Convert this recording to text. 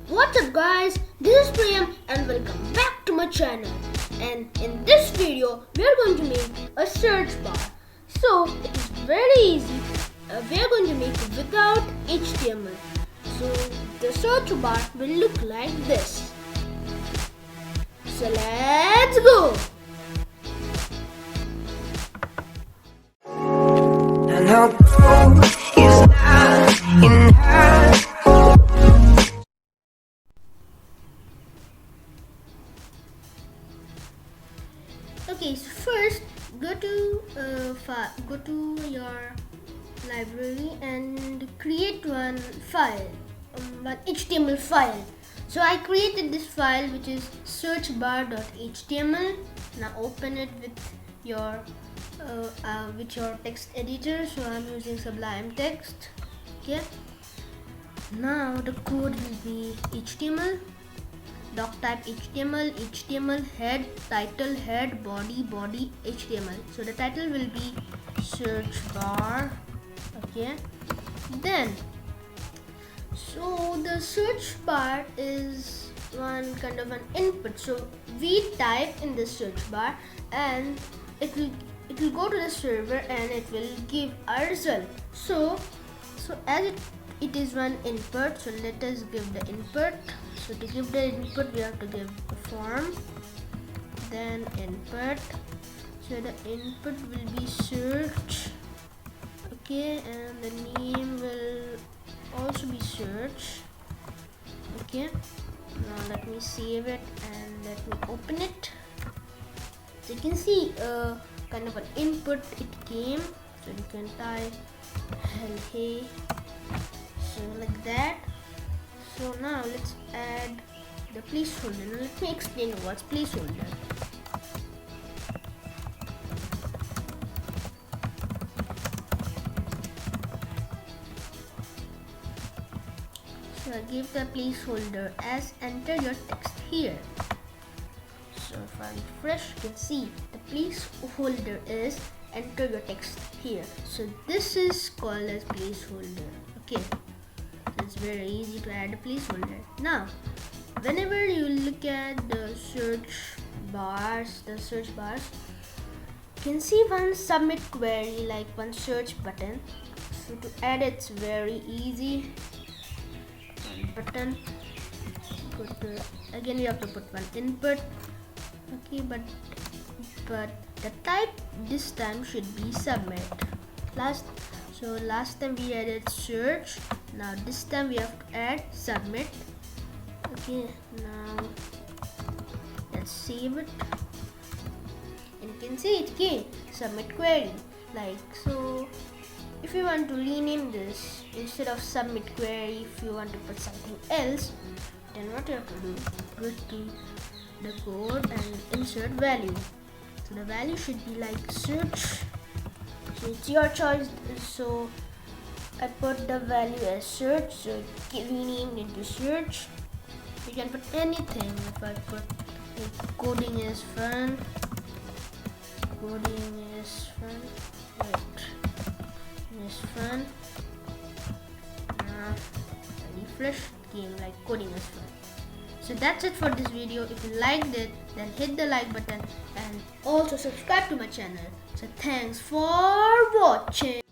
What's up guys, this is Priyam and welcome back to my channel. And in this video, we are going to make a search bar. So it is very easy. We are going to make it without HTML. So the search bar will look like this. So let's go. And how cold is not in her. Okay, so first go to your library and create one file, one HTML file. So I created this file which is searchbar.html. Now open it with your text editor. So I'm using Sublime Text. Okay. Now the code will be HTML. Doc type HTML, HTML head, title, head, body, HTML. So the title will be search bar. Okay. Then, so the search bar is one kind of an input. So we type in the search bar and it will go to the server and it will give a result. So as it is one input, so let us give the input. So to give the input we have to give the form, then input. So the input will be search. Okay, and the name will also be search. Okay, now let me save it and let me open it. So you can see kind of an input it came. So you can type hey, so like that. So now let's add the placeholder. Now let me explain what's placeholder. So I give the placeholder as enter your text here. So if I refresh, you can see the placeholder is enter your text here. So this is called as placeholder. Okay. It's very easy to add a placeholder. Now, whenever you look at the search bars, you can see one submit query, like one search button. So to add it's very easy. One button. Again, you have to put one input. Okay, but the type this time should be submit. Last time we added search. Now this time we have to add submit. Okay, now let's save it. And you can see it came submit query. Like so, if you want to rename this instead of submit query, if you want to put something else, then what you have to do? Go to the code and insert value. So the value should be like search. So it's your choice. So I put the value as search, so it renamed into search. You can put anything. If I put coding is fun, Now refresh, came like coding is fun. So that's it for this video. If you liked it, then hit the like button and also subscribe to my channel. So thanks for watching.